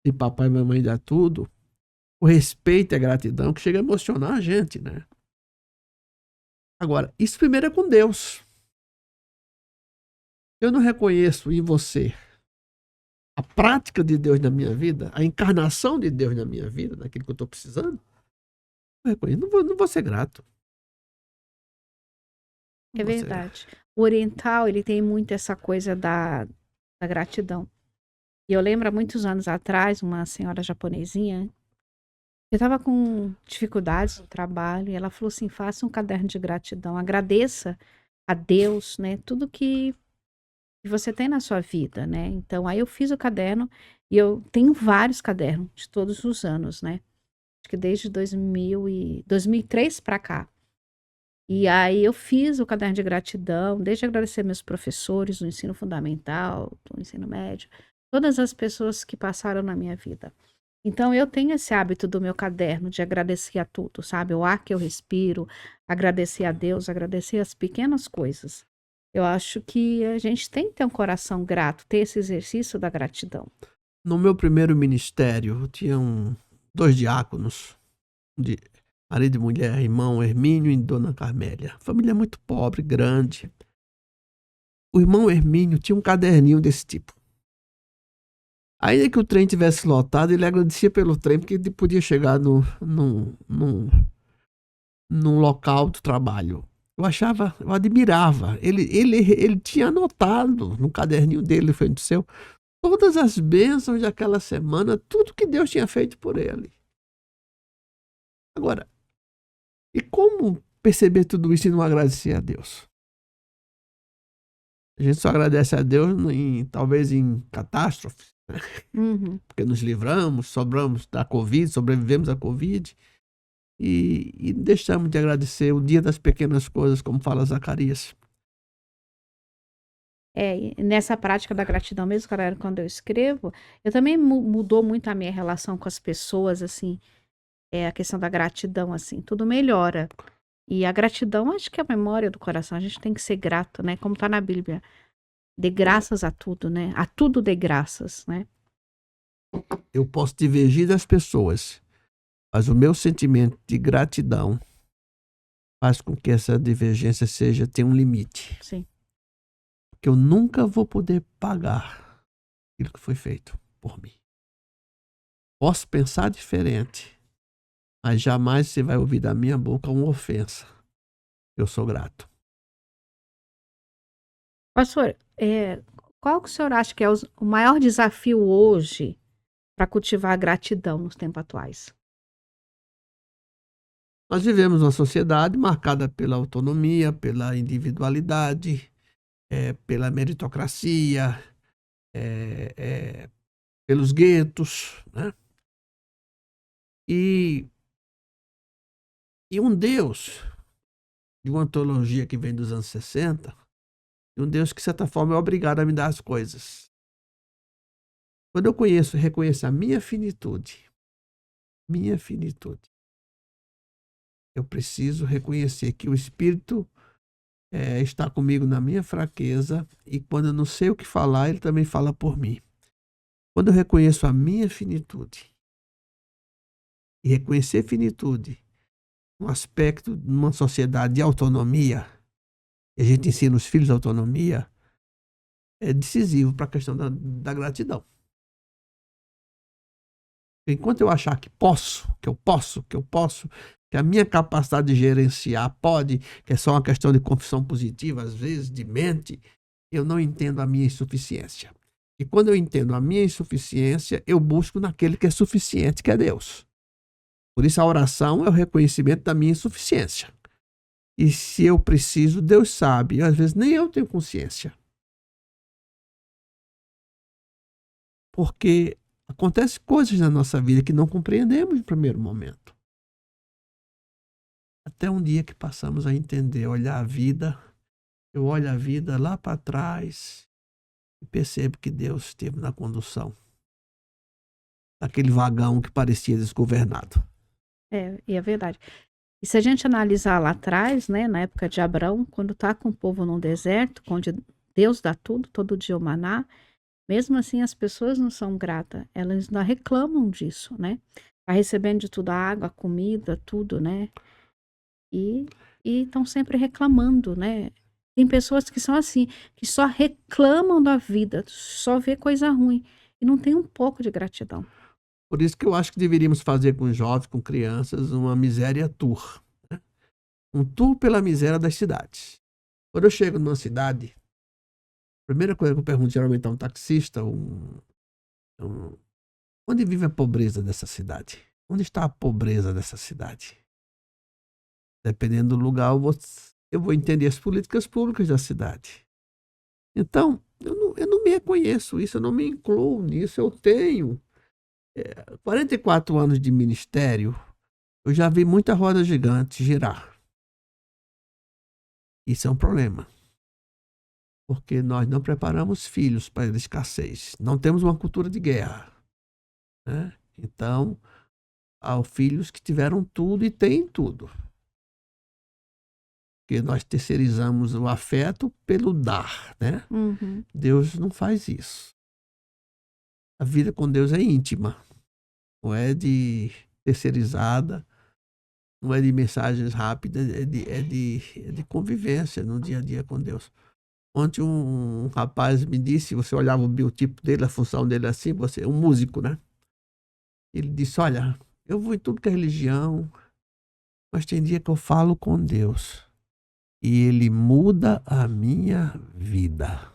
S2: e papai e mamãe dá tudo, o respeito e a gratidão que chega a emocionar a gente, né? Agora, isso primeiro é com Deus. Eu não reconheço em você a prática de Deus na minha vida, a encarnação de Deus na minha vida, naquilo que eu estou precisando. Não vou ser grato.
S1: É verdade. O oriental, ele tem muito essa coisa da gratidão. E eu lembro há muitos anos atrás, uma senhora japonesinha, eu estava com dificuldades no trabalho, e ela falou assim, faça um caderno de gratidão, agradeça a Deus, né? Tudo que você tem na sua vida, né? Então, aí eu fiz o caderno e eu tenho vários cadernos de todos os anos, né? Acho que desde 2003 para cá. E aí eu fiz o caderno de gratidão, desde agradecer meus professores do ensino fundamental, do ensino médio, todas as pessoas que passaram na minha vida. Então eu tenho esse hábito do meu caderno de agradecer a tudo, sabe? O ar que eu respiro, agradecer a Deus, agradecer as pequenas coisas. Eu acho que a gente tem que ter um coração grato, ter esse exercício da gratidão.
S2: No meu primeiro ministério, tinham 2 diáconos, de marido e mulher, irmão Hermínio e dona Carmélia. Família muito pobre, grande. O irmão Hermínio tinha um caderninho desse tipo. Ainda que o trem tivesse lotado, ele agradecia pelo trem, porque ele podia chegar num local do trabalho. Eu admirava. Ele tinha anotado no caderninho dele, frente do seu, todas as bênçãos daquela semana, tudo que Deus tinha feito por ele. Agora, e como perceber tudo isso e não agradecer a Deus? A gente só agradece a Deus talvez em catástrofes, porque nos livramos, sobramos da Covid, sobrevivemos à Covid e deixamos de agradecer o dia das pequenas coisas, como fala Zacarias.
S1: Nessa prática da gratidão mesmo, galera, quando eu escrevo, eu também mudou muito a minha relação com as pessoas, assim, a questão da gratidão, assim, tudo melhora. E a gratidão, acho que é a memória do coração, a gente tem que ser grato, né? Como tá na Bíblia, dê graças a tudo, né? A tudo dê graças, né?
S2: Eu posso divergir das pessoas, mas o meu sentimento de gratidão faz com que essa divergência tenha um limite.
S1: Sim.
S2: Porque eu nunca vou poder pagar aquilo que foi feito por mim. Posso pensar diferente, mas jamais você vai ouvir da minha boca uma ofensa. Eu sou grato.
S1: Pastor, qual que o senhor acha que é o maior desafio hoje para cultivar a gratidão nos tempos atuais?
S2: Nós vivemos uma sociedade marcada pela autonomia, pela individualidade, pela meritocracia, pelos guetos, né? E um Deus de uma teologia que vem dos anos 60, e um Deus que, de certa forma, é obrigado a me dar as coisas. Quando eu reconheço a minha finitude, eu preciso reconhecer que o Espírito está comigo na minha fraqueza, e quando eu não sei o que falar, Ele também fala por mim. Quando eu reconheço a minha finitude, e reconhecer finitude, um aspecto numa sociedade de autonomia, e a gente ensina os filhos a autonomia, é decisivo para a questão da gratidão. Enquanto eu achar que a minha capacidade de gerenciar pode, que é só uma questão de confissão positiva, às vezes de mente, eu não entendo a minha insuficiência. E quando eu entendo a minha insuficiência, eu busco naquele que é suficiente, que é Deus. Por isso a oração é o reconhecimento da minha insuficiência. E se eu preciso, Deus sabe. E às vezes nem eu tenho consciência. Porque acontecem coisas na nossa vida que não compreendemos no primeiro momento. Até um dia que passamos a entender, olhar a vida, eu olho a vida lá para trás e percebo que Deus esteve na condução daquele vagão que parecia desgovernado.
S1: E é verdade. E se a gente analisar lá atrás, né, na época de Abraão, quando está com o povo no deserto, onde Deus dá tudo, todo dia o maná, mesmo assim as pessoas não são gratas, elas ainda reclamam disso, né? Tá recebendo de tudo, a água, a comida, tudo, né? E estão sempre reclamando, né? Tem pessoas que são assim, que só reclamam da vida, só vê coisa ruim e não tem um pouco de gratidão.
S2: Por isso que eu acho que deveríamos fazer com jovens, com crianças, uma miséria tour. Né? Um tour pela miséria das cidades. Quando eu chego numa cidade, a primeira coisa que eu pergunto geralmente a um taxista, onde vive a pobreza dessa cidade? Onde está a pobreza dessa cidade? Dependendo do lugar, eu vou eu vou entender as políticas públicas da cidade. Então, eu não me reconheço isso, eu não me incluo nisso. Eu tenho 44 anos de ministério, eu já vi muita roda gigante girar. Isso é um problema. Porque nós não preparamos filhos para a escassez. Não temos uma cultura de guerra, né? Então, há filhos que tiveram tudo e têm tudo. Porque nós terceirizamos o afeto pelo dar, né?
S1: Uhum.
S2: Deus não faz isso. A vida com Deus é íntima. Não é de terceirizada, não é de mensagens rápidas, é de convivência no dia a dia com Deus. Ontem um rapaz me disse, você olhava o biotipo dele, a função dele assim, você, um músico, né? Ele disse, olha, eu vou em tudo que é religião, mas tem dia que eu falo com Deus e ele muda a minha vida.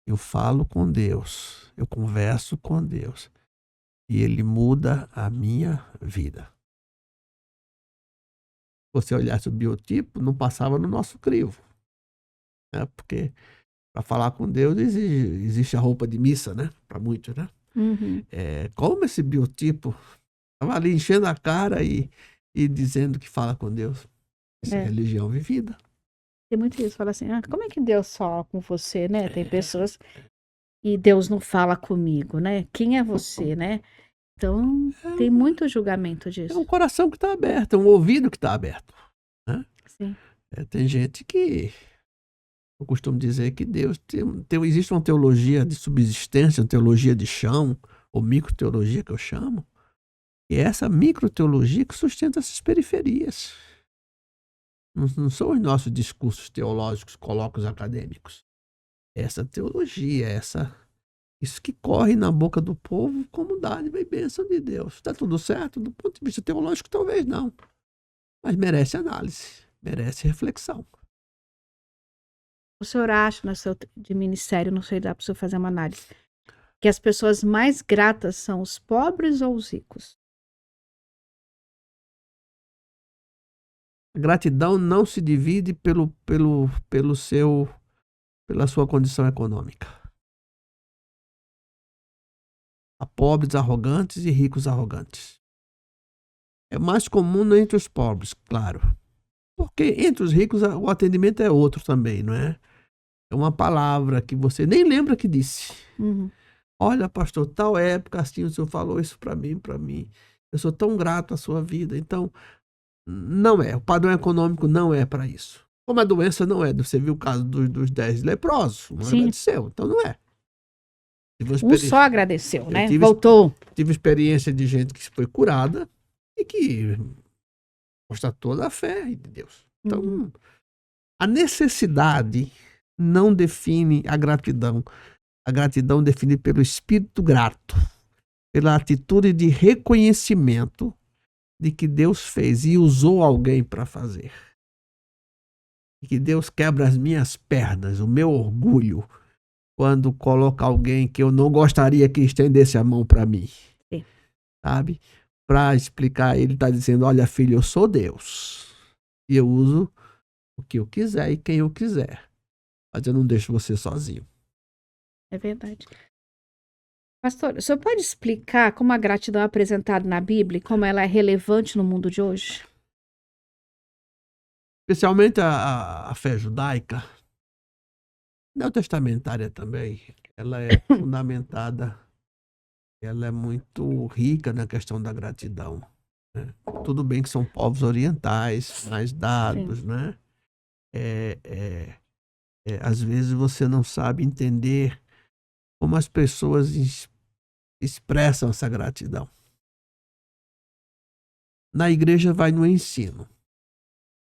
S2: Eu falo com Deus, eu converso com Deus e ele muda a minha vida. Se você olhasse o biotipo, não passava no nosso crivo, né? Porque para falar com Deus existe a roupa de missa, né? Para muitos, né?
S1: Uhum.
S2: Como esse biotipo estava ali enchendo a cara e dizendo que fala com Deus. Isso é religião vivida.
S1: Tem muito isso, fala assim, como é que Deus fala com você, né? Tem pessoas e Deus não fala comigo, né? Quem é você, né? Então, tem muito julgamento
S2: É um
S1: disso.
S2: coração que está aberto, é um ouvido que está aberto, né?
S1: Sim.
S2: Tem gente que, eu costumo dizer que Deus existe uma teologia de subsistência, uma teologia de chão, ou microteologia que eu chamo, e é essa microteologia que sustenta essas periferias. Não são os nossos discursos teológicos, colóquios acadêmicos. Essa teologia, isso que corre na boca do povo como dádiva e bênção de Deus. Está tudo certo? Do ponto de vista teológico, talvez não. Mas merece análise, merece reflexão.
S1: O senhor acha, no seu de ministério, não sei, dá para o senhor fazer uma análise, que as pessoas mais gratas são os pobres ou os ricos?
S2: A gratidão não se divide pela sua condição econômica. Há pobres arrogantes e ricos arrogantes. É mais comum entre os pobres, claro. Porque entre os ricos o atendimento é outro também, não é? É uma palavra que você nem lembra que disse.
S1: Uhum.
S2: Olha, pastor, tal época assim o senhor falou isso para mim. Eu sou tão grato à sua vida. Então, não é. O padrão econômico não é para isso. Como a doença não é. Você viu o caso dos 10 leprosos. Um agradeceu. Então, não é.
S1: Um só agradeceu, né?
S2: Voltou. Tive experiência de gente que foi curada e que mostra toda a fé de Deus. Então, a necessidade não define a gratidão. A gratidão é definida pelo espírito grato, pela atitude de reconhecimento de que Deus fez e usou alguém para fazer. E que Deus quebra as minhas pernas, o meu orgulho, quando coloca alguém que eu não gostaria que estendesse a mão para mim.
S1: Sim.
S2: Sabe? Para explicar, ele está dizendo, olha filho, eu sou Deus. E eu uso o que eu quiser e quem eu quiser. Mas eu não deixo você sozinho.
S1: É verdade. Pastor, o senhor pode explicar como a gratidão é apresentada na Bíblia e como ela é relevante no mundo de hoje?
S2: Especialmente a fé judaica, neotestamentária também, ela é fundamentada, ela é muito rica na questão da gratidão, né? Tudo bem que são povos orientais, mais dados, sim, né? Às vezes você não sabe entender como as pessoas expressam essa gratidão. Na igreja vai no ensino.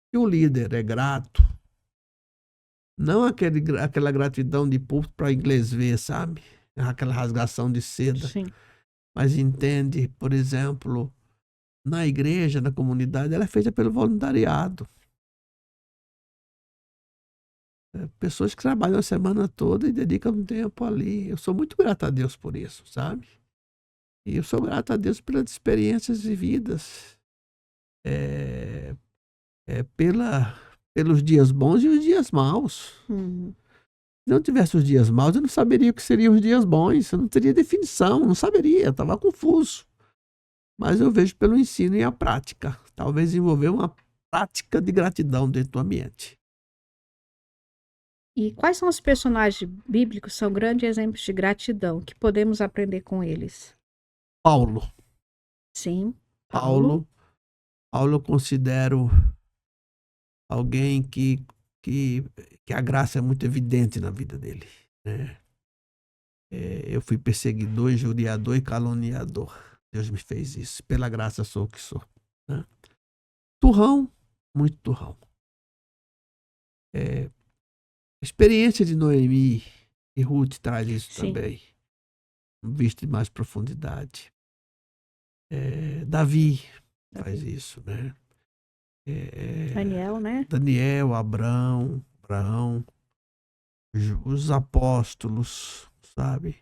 S2: Se o líder é grato, não aquela gratidão de púlpito para inglês ver, sabe? Aquela rasgação de seda.
S1: Sim.
S2: Mas entende, por exemplo, na igreja, na comunidade, ela é feita pelo voluntariado. Pessoas que trabalham a semana toda e dedicam um tempo ali. Eu sou muito grato a Deus por isso, sabe? E eu sou grato a Deus pelas experiências vividas, pela pelos dias bons e os dias maus.
S1: Uhum.
S2: Se não tivesse os dias maus, eu não saberia o que seriam os dias bons. Eu não teria definição, não saberia, estava confuso. Mas eu vejo pelo ensino e a prática. Talvez envolver uma prática de gratidão dentro do ambiente.
S1: E quais são os personagens bíblicos que são grandes exemplos de gratidão que podemos aprender com eles?
S2: Paulo.
S1: Sim,
S2: Paulo eu considero alguém que a graça é muito evidente na vida dele, né? Eu fui perseguidor, injuriador e caluniador. Deus me fez isso. Pela graça sou o que sou, né? Turrão, muito turrão. A experiência de Noemi e Ruth traz isso
S1: Sim.
S2: também, visto em mais profundidade. Davi faz isso, né?
S1: Daniel, né?
S2: Daniel, Abraão, os apóstolos, sabe?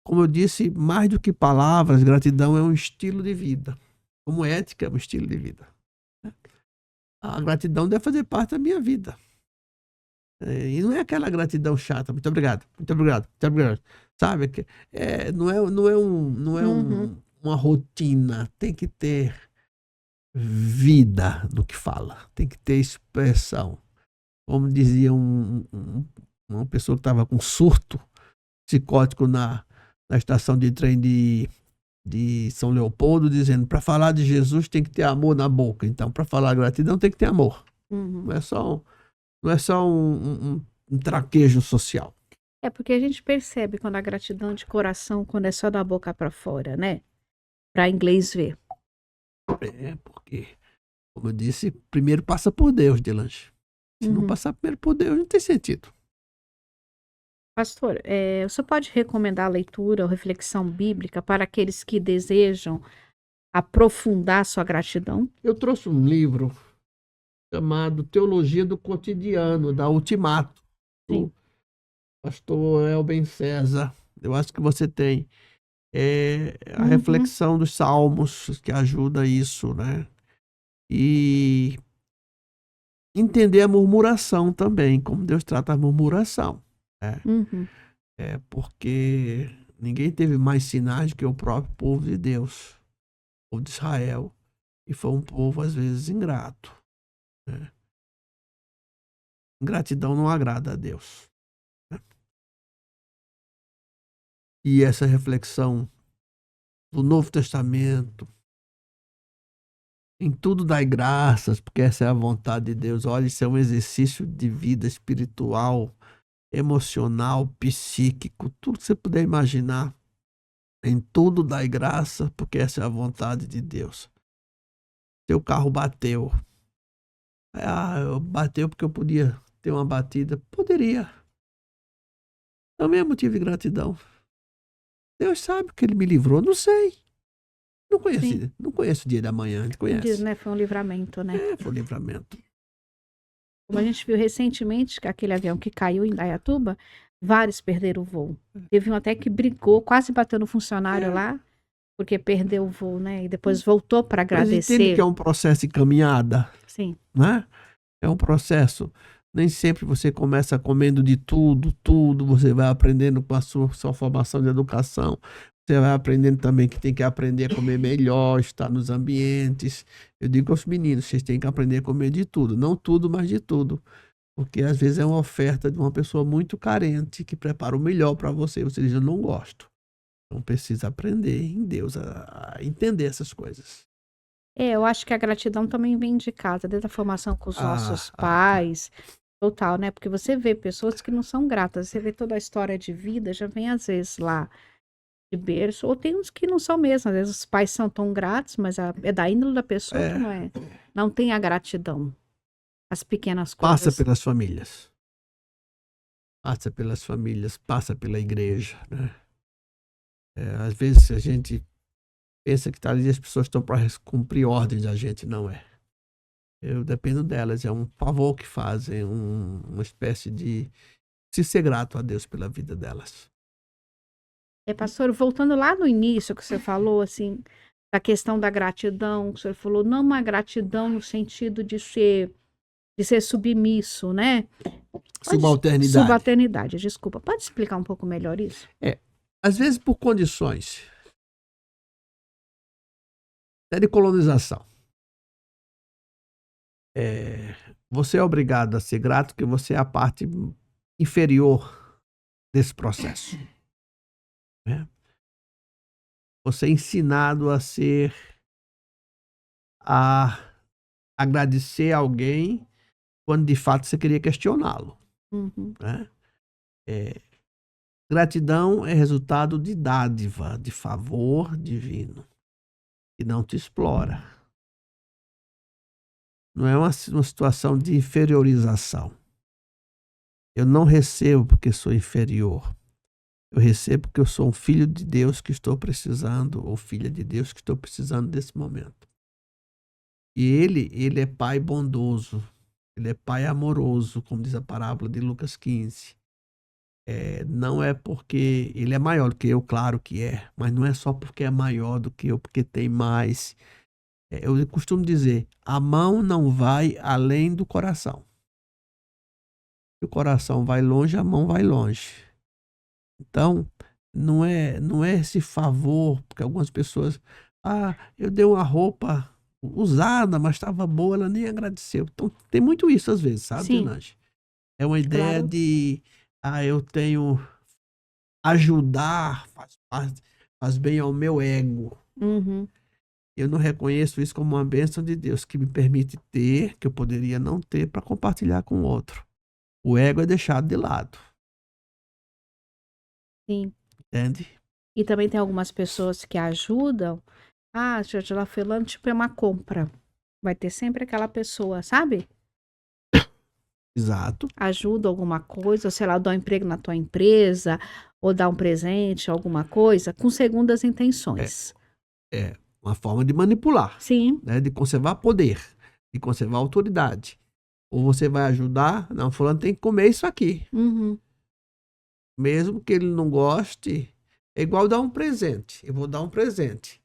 S2: Como eu disse, mais do que palavras, gratidão é um estilo de vida. Como ética, é um estilo de vida. A gratidão deve fazer parte da minha vida. E não é aquela gratidão chata. Muito obrigado, muito obrigado, muito obrigado. Sabe? Não é uma rotina. Tem que ter vida no que fala. Tem que ter expressão. Como dizia uma pessoa que estava com surto psicótico na estação de trem de São Leopoldo, dizendo: para falar de Jesus tem que ter amor na boca. Então, para falar gratidão tem que ter amor.
S1: Uhum.
S2: Não é só um traquejo social.
S1: É porque a gente percebe quando a gratidão de coração, quando é só da boca para fora, né? Para inglês ver.
S2: Porque, como eu disse, primeiro passa por Deus, Delange. Se não passar primeiro por Deus, não tem sentido.
S1: Pastor, você pode recomendar a leitura ou reflexão bíblica para aqueles que desejam aprofundar sua gratidão?
S2: Eu trouxe um livro chamado Teologia do Cotidiano, da Ultimato, do pastor Elben César. Eu acho que você tem a reflexão dos Salmos, que ajuda isso, né? E entender a murmuração também, como Deus trata a murmuração, né? Porque ninguém teve mais sinais que o próprio povo de Deus, o povo de Israel, e foi um povo às vezes ingrato, né? Ingratidão não agrada a Deus, né? E essa reflexão do Novo Testamento, em tudo dai graças, porque essa é a vontade de Deus. Olha, isso é um exercício de vida espiritual, emocional, psíquico, tudo que você puder imaginar. Em tudo dai graça, porque essa é a vontade de Deus. Teu carro bateu. Bateu porque eu podia ter uma batida. Poderia. Também é motivo de gratidão. Deus sabe que ele me livrou, não sei. Não conheço o dia da manhã, a gente conhece.
S1: Diz, né? Foi um livramento, né?
S2: Foi um livramento.
S1: Como a gente viu recentemente, aquele avião que caiu em Indaiatuba, vários perderam o voo. Teve um até que brigou, quase bateu no funcionário lá, porque perdeu o voo, né? E depois voltou para agradecer.
S2: Mas entende que é um processo de caminhada?
S1: Sim.
S2: Né? É um processo. Nem sempre você começa comendo de tudo, você vai aprendendo com a sua formação de educação. Você vai aprendendo também que tem que aprender a comer melhor, estar nos ambientes. Eu digo aos meninos, vocês têm que aprender a comer de tudo. Não tudo, mas de tudo. Porque às vezes é uma oferta de uma pessoa muito carente que prepara o melhor para você. Você diz: eu não gosto. Então precisa aprender em Deus a entender essas coisas.
S1: Eu acho que a gratidão também vem de casa, desde a formação com os nossos pais, total, né? Porque você vê pessoas que não são gratas, você vê toda a história de vida, já vem às vezes lá de berço, ou tem uns que não são mesmo, às vezes os pais são tão gratos, mas é da índole da pessoa que não tem a gratidão. As pequenas coisas.
S2: Passa pelas famílias. Passa pela igreja, né? Às vezes a gente pensa que tá ali, as pessoas estão para cumprir ordens, a gente não é. Eu dependo delas, é um favor que fazem, uma espécie de se ser grato a Deus pela vida delas.
S1: Pastor, voltando lá no início que você falou, assim, da questão da gratidão, que o senhor falou, não uma gratidão no sentido de de ser submisso, né?
S2: Subalternidade.
S1: Subalternidade, desculpa. Pode explicar um pouco melhor isso?
S2: Às vezes por condições de colonização. Você é obrigado a ser grato porque você é a parte inferior desse processo. Né? Você é ensinado a agradecer a alguém quando de fato você queria questioná-lo.
S1: Uhum.
S2: Né? Gratidão é resultado de dádiva, de favor divino, que não te explora. Não é uma situação de inferiorização. Eu não recebo porque sou inferior. Eu recebo porque eu sou um filho de Deus que estou precisando, ou filha de Deus que estou precisando desse momento. E ele é pai bondoso, ele é pai amoroso, como diz a parábola de Lucas 15. Não é porque ele é maior do que eu, claro que é, mas não é só porque é maior do que eu, porque tem mais. Eu costumo dizer, a mão não vai além do coração. Se o coração vai longe, a mão vai longe. Então, não é esse favor, porque algumas pessoas, eu dei uma roupa usada, mas estava boa, ela nem agradeceu. Então, tem muito isso às vezes, sabe,
S1: Sim.
S2: Tenage? É uma ideia
S1: Claro.
S2: de, eu tenho ajudar, faz bem ao meu ego.
S1: Uhum.
S2: Eu não reconheço isso como uma bênção de Deus, que me permite ter, que eu poderia não ter, para compartilhar com o outro. O ego é deixado de lado.
S1: Sim.
S2: Entende?
S1: E também tem algumas pessoas que ajudam. Gente, ela foi lá, tipo, é uma compra. Vai ter sempre aquela pessoa, sabe?
S2: Exato.
S1: Ajuda alguma coisa, ou sei lá, dá um emprego na tua empresa, ou dá um presente, alguma coisa, com segundas intenções.
S2: É uma forma de manipular,
S1: Sim.
S2: né? De conservar poder, de conservar autoridade. Ou você vai ajudar, não, fulano tem que comer isso aqui.
S1: Uhum.
S2: Mesmo que ele não goste, é igual dar um presente. Eu vou dar um presente.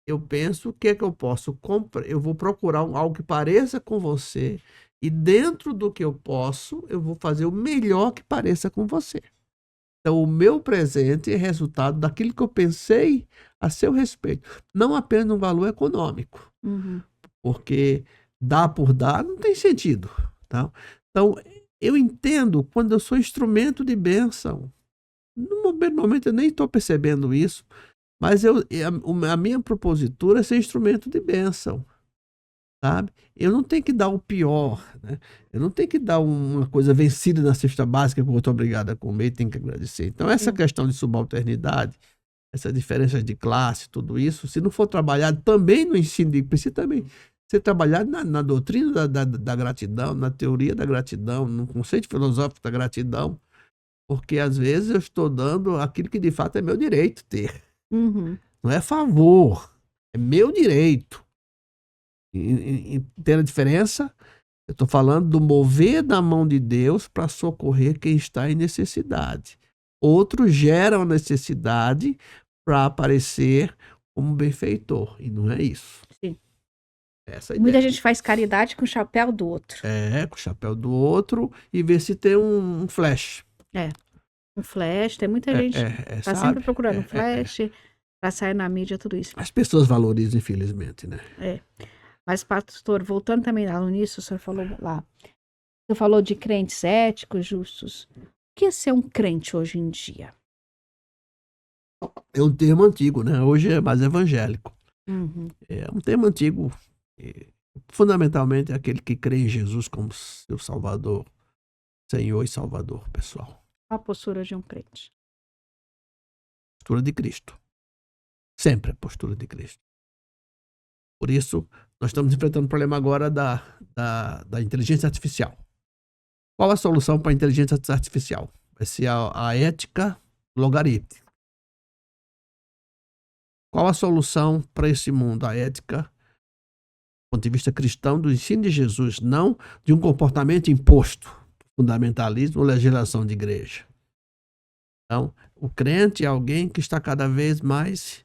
S2: Eu penso o que é que eu posso comprar. Eu vou procurar algo que pareça com você. E dentro do que eu posso, eu vou fazer o melhor que pareça com você. Então, o meu presente é resultado daquilo que eu pensei a seu respeito. Não apenas um valor econômico.
S1: Uhum.
S2: Porque dar por dar não tem sentido. Tá? Então, eu entendo quando eu sou instrumento de bênção. No momento eu nem estou percebendo isso, mas a minha propositura é ser instrumento de bênção. Sabe? Eu não tenho que dar o pior, né? Eu não tenho que dar uma coisa vencida na cesta básica que eu estou obrigado a comer e tenho que agradecer. Então, essa questão de subalternidade, essa diferença de classe, tudo isso, se não for trabalhado também no ensino, precisa também ser trabalhado na doutrina da gratidão, na teoria da gratidão, no conceito filosófico da gratidão, porque às vezes eu estou dando aquilo que de fato é meu direito ter.
S1: Uhum.
S2: Não é favor, é meu direito. Entende a diferença? Eu estou falando do mover da mão de Deus para socorrer quem está em necessidade. Outros geram necessidade para aparecer como benfeitor. E não é isso.
S1: Sim.
S2: Essa é a
S1: Muita
S2: ideia.
S1: gente faz caridade com o chapéu do outro.
S2: Com o chapéu do outro e ver se tem um flash.
S1: Um flash, tem muita gente tá sempre procurando um flash para sair na mídia, tudo isso.
S2: As pessoas valorizam, infelizmente, né?
S1: Mas, pastor, voltando também lá nisso, o senhor falou lá. Você falou de crentes éticos, justos. O que é ser um crente hoje em dia?
S2: É um termo antigo, né? Hoje é mais evangélico.
S1: Uhum.
S2: É um termo antigo. Fundamentalmente é aquele que crê em Jesus como seu Salvador, Senhor e Salvador, pessoal.
S1: A postura de um crente.
S2: Postura de Cristo. Sempre a postura de Cristo. Por isso, nós estamos enfrentando o problema agora da inteligência artificial. Qual a solução para a inteligência artificial? Vai ser a ética logarítmica. Qual a solução para esse mundo? A ética, do ponto de vista cristão, do ensino de Jesus, não de um comportamento imposto, fundamentalismo ou legislação de igreja. Então, o crente é alguém que está cada vez mais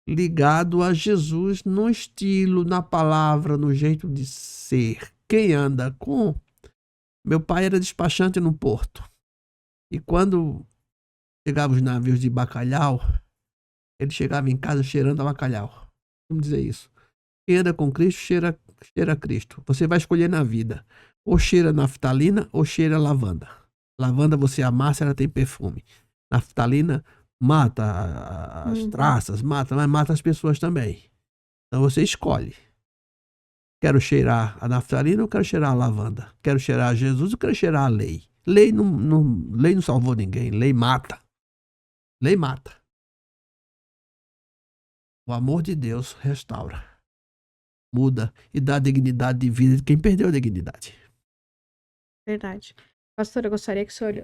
S2: ligado a Jesus no estilo, na palavra, no jeito de ser. Quem anda com Meu pai era despachante no porto. E quando chegavam os navios de bacalhau, ele chegava em casa cheirando a bacalhau. Vamos dizer isso. Quem anda com Cristo, cheira a Cristo. Você vai escolher na vida. Ou cheira naftalina ou cheira lavanda. Lavanda você amassa, ela tem perfume. Naftalina mata as traças, mas mata as pessoas também. Então você escolhe. Quero cheirar a naftalina ou quero cheirar a lavanda? Quero cheirar a Jesus ou quero cheirar a lei? Lei não salvou ninguém. Lei mata. Lei mata. O amor de Deus restaura, muda e dá dignidade de vida de quem perdeu a dignidade.
S1: Verdade. Pastor, eu gostaria que o senhor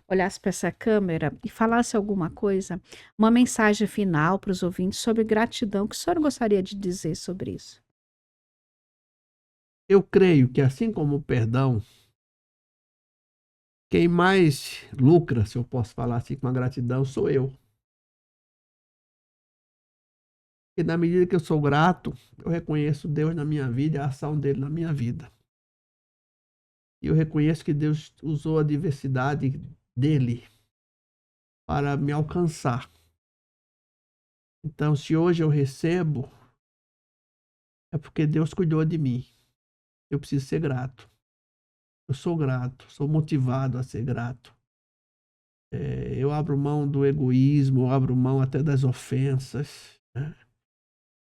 S1: olhasse para essa câmera e falasse alguma coisa, uma mensagem final para os ouvintes sobre gratidão. O que o senhor gostaria de dizer sobre isso?
S2: Eu creio que, assim como o perdão, quem mais lucra, se eu posso falar assim, com a gratidão, sou eu. Porque na medida que eu sou grato, eu reconheço Deus na minha vida e a ação dele na minha vida. E eu reconheço que Deus usou a diversidade dele para me alcançar. Então, se hoje eu recebo, é porque Deus cuidou de mim. Eu preciso ser grato. Eu sou grato, sou motivado a ser grato. Eu abro mão do egoísmo, eu abro mão até das ofensas, né?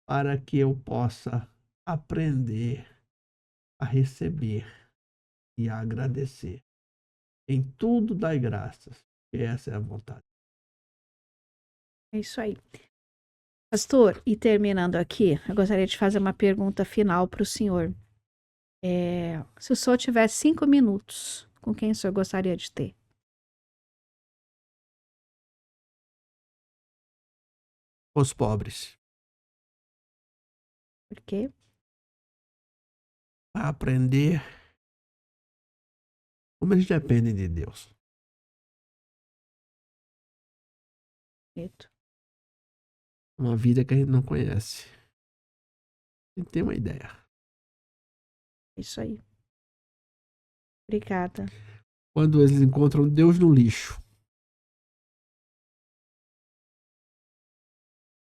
S2: Para que eu possa aprender a receber e a agradecer. Em tudo dai graças, que essa é a vontade.
S1: É isso aí. Pastor, e terminando aqui, eu gostaria de fazer uma pergunta final para o senhor. Se o senhor tivesse 5 minutos, com quem o senhor gostaria de ter?
S2: Os pobres,
S1: Por quê?
S2: para aprender como eles dependem de Deus.
S1: Bonito.
S2: Uma vida que a gente não conhece. A gente tem uma ideia.
S1: É isso aí. Obrigada.
S2: Quando eles encontram Deus no lixo.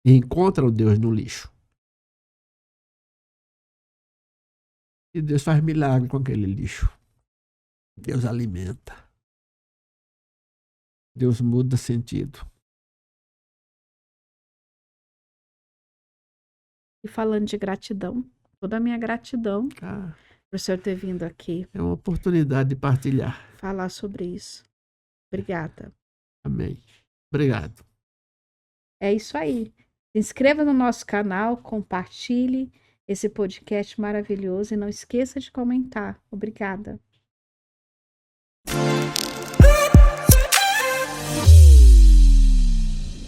S2: E encontram Deus no lixo. E Deus faz milagre com aquele lixo. Deus alimenta. Deus muda sentido.
S1: E falando de gratidão, toda a minha gratidão
S2: Ah,
S1: por o senhor ter vindo aqui
S2: é uma oportunidade de partilhar.
S1: falar sobre isso. Obrigada.
S2: Amém. Obrigado.
S1: É isso aí. Se inscreva no nosso canal, compartilhe esse podcast maravilhoso e não esqueça de comentar. Obrigada.